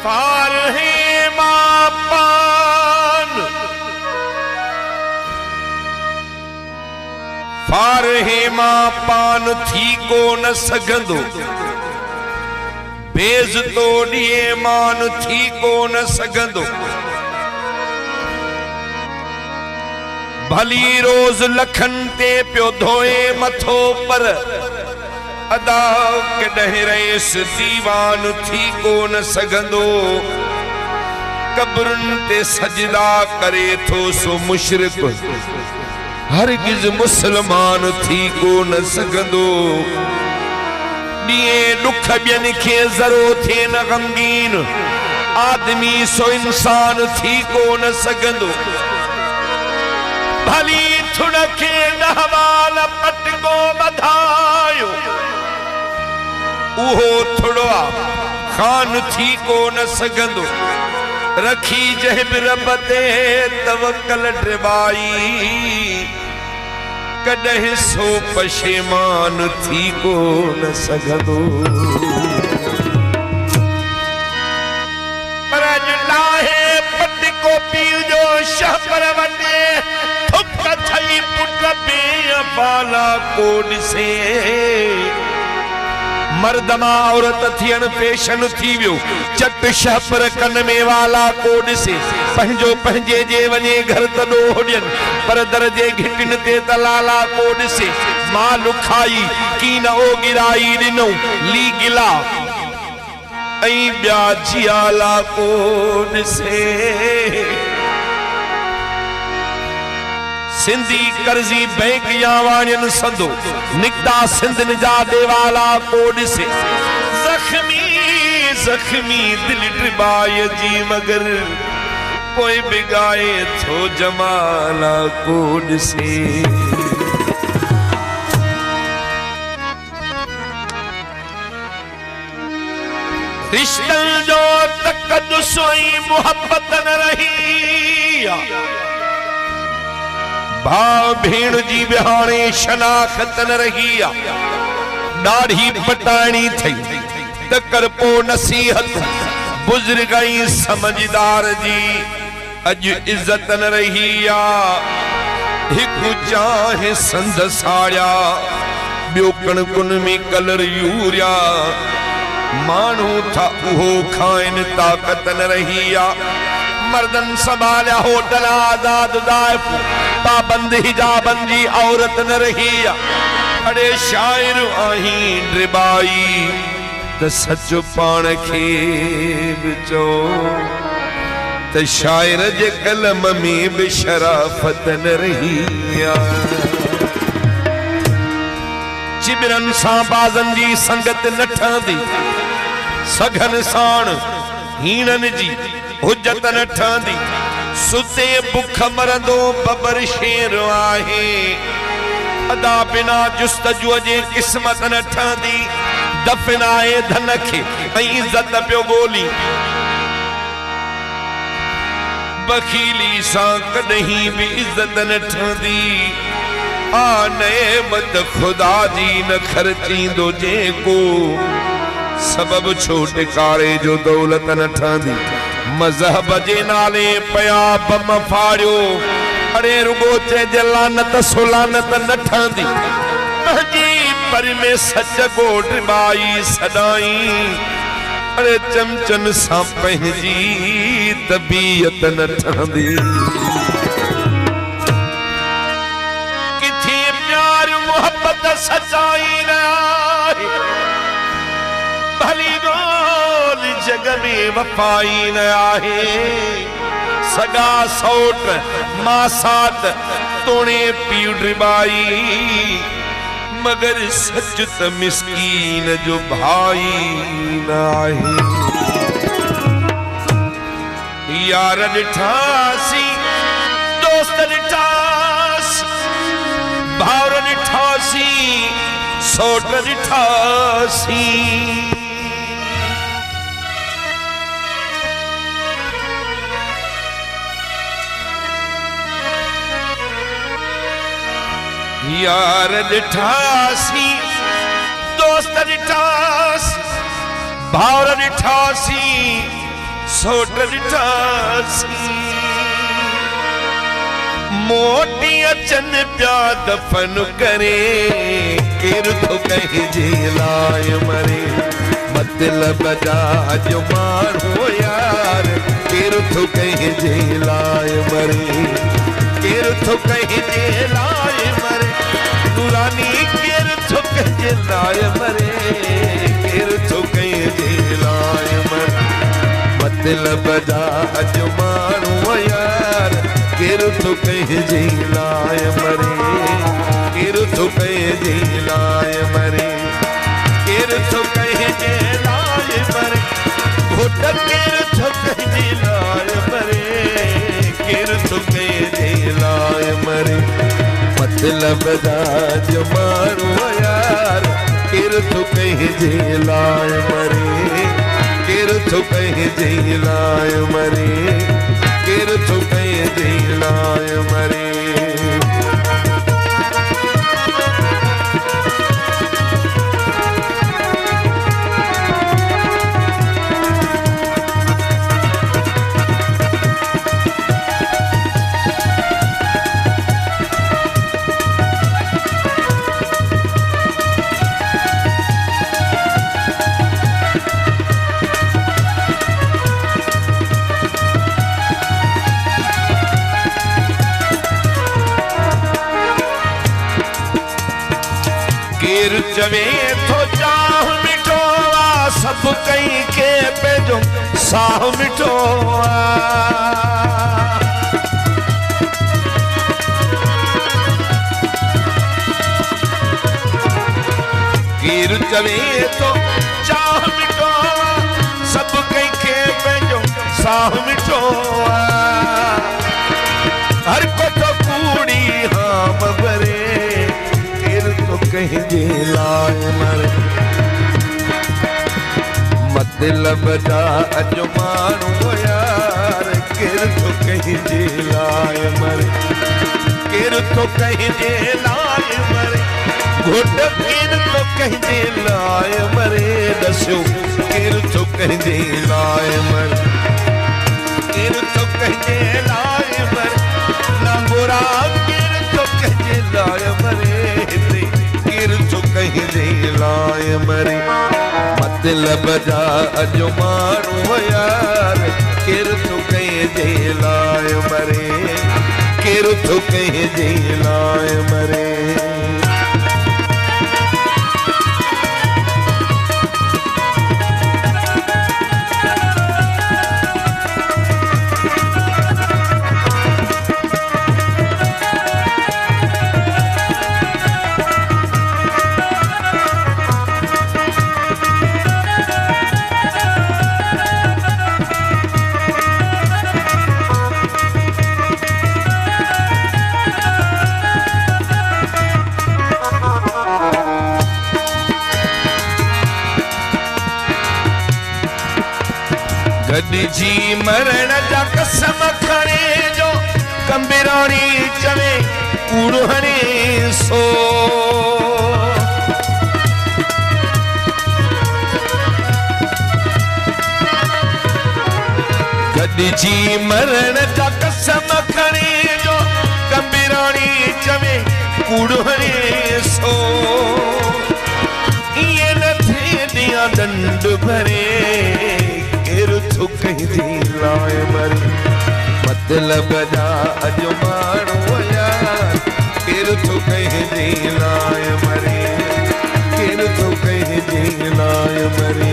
फारहे मां पान, फारहे मां पान थी को न सघंदो, बेज तो ॾिए मान थी को न सघंदो। भली रोज लखन ते पियो धोए मथो पर अदा कॾहिं रहिस दीवान थी को न सघंदो। कब्रुनि ते सजदा करे थो सो मुशरिक, हरगिज़ मुसलमान थी को न सघंदो। ॾींहं ॾुख ॿियनि खे ज़रो थिए न ग़मगीन, आदमी सो इंसान थी को न सघंदो। भली थुड़ खे नहवाल पटको ॿधायो, उहो थुड़वा खान थी को न सघंदो। रखी जंहिं बि रब ते तवकल ड्रिबाई, कॾहिं सो पशेमान थी को न सघंदो। पर लाहे पटको पीउ जो शहपर वटे, थुक थई पुट बेअबाला को ॾिसे। मर्दमा औरत थियण फैशन थी वियो, चट शहपर कन में वाला को ॾिसे। पंहिंजो पंहिंजे जे वञे घर त ॾोह ॾियनि, पर दर जे घिटिन ते तलाला को ॾिसे। माल खाई कीन ओ गिराई ॾिनो ली गिला, ऐं ॿिया जियाला को ॾिसे। सिंधी कर्जी बैंक या वाणियन संदो, निकता सिंधन जा देवाला को ॾिसे। ज़ख्मी ज़ख्मी दिल ड्रिबाए जी मगर, कोई बिगाए थो जमाला को ॾिसे। रिश्तन जो तक़दुस ऐं मुहब्बत न रही, भाउ भेण जी विहाणे शनाख़त न रही। ॾाढी पटाइणी थई त कर पो नसीहत, बुज़ुर्ग ऐं समझदार जी अॼु इज़त न रही। हिकु चाहे संद साड़िया, ॿियो कणकुन में कलर यूरिया। माण्हू था उहो खाइनि ताक़त न रही। मर्दन संभालिया होटल आज़ाद दाइफ, पाबंद हिजाबन जी औरत न रही। अड़े शाइर आहीं ड्रिबाई त सच पाण खे बि चओ, त शाइर जे कलम में बि शराफत न रही। चिबरन सां बाज़न जी संगत न ठहंदी, सघन साण हीणन जी हुज्जत न ठहंदी। सुते बुख मरंदो बबर शेर आहे, अदा बिना जुस्तजूअ जे क़िस्मत न ठहंदी। दफ़नाए धन खे ऐं इज़त पियो ॻोल्ही, बखीली सां कॾहिं बि इज़त न ठहंदी। नेमत खुदा जी न ख़र्चींदो जेको, सबब छो टिकारे जो दौलत न ठहंदी। मज़हब जे नाले पया बम फाड़ियो, अड़े रुगो चइजे लानत सुलानत न ठहंदी। पंहिंजी पर में सच गोट बाई सदाई, अड़े चमचन सां पंहिंजी तबीयत न ठहंदी। किथे प्यार मोहब्बत सचाई न आहे, भली गोल जग में वफाई न आहे। सगा सौट मासात तोड़े पीउ ड्रिबाई, मगर सच त मिस्कीन जो भाई न आहे। यार ॾिठासी, दोस्त ॾिठासी, भाउर ॾिठासी, सौट ॾिठासी। यार ॾिठासी, दोस्त ॾिठासी, भाउर ॾिठासी, सोट ॾिठासी मोटी अचन पिया दफन करे केरु थो कंहिंजे लाइ मरे मतलब जा जो माण्हू यार केरु थो कंहिंजे लाइ मरे केरु थो कंहिंजे लाइ मरे नूरानी केरु थो कंहिंजे लाइ मरे केरु थो कंहिंजे लाइ मरे मतलब जा जो माण्हू यार केरु थो कंहिंजे लाइ मरे केरु थो कंहिंजे लाइ मरे केरु थो कंहिंजे लाइ मरे घोट केरु थो कंहिंजे लाइ मरे केरु थो कंहिंजे लाइ मरे मतलब जा जो माण्हू यार केरु थो कंहिंजे लाइ मरे केरु थो कंहिंजे लाइ मरे केरु थो कंहिंजे लाइ मरे केरु चवे थो चाह मिठो आ सब कई के पंहिंजो साह मिठो आ केरु चवे थो चाह मिठो आ सब कई के पंहिंजो साह मिठो आ हर को तो कूड़ी हाम भरे कंहिंजे लाइ मरे मतलब जा अॼु माण्हू यार केरु थो कंहिंजे लाइ मरे केरु थो कंहिंजे लाइ मरे घोट केरु थो कंहिंजे लाइ मरे दस्यो केरु थो कंहिंजे लाइ मरे केरु थो कंहिंजे लाइ मरे नांगोरा केरु थो कंहिंजे लाइ मरे केरु थो कंहिंजे लाइ मरे मतलब जा अॼु माण्हू यार केरु थो कंहिंजे लाइ मरे केरु थो कंहिंजे लाइ मरे गॾिजी मरण जा कसम खणे जो कंबिराणी चवे कूड़ हणे सो गॾिजी मरण जा कसम खणे जो कंबिराणी चवे कूड़ हणे सो इएं न थिए दिया दंड भरे केरु थो कंहिंजे लाइ मरे मतलब जा अॼु माण्हू यार केरु थो कंहिंजे लाइ मरे केरु थो कंहिंजे लाइ मरे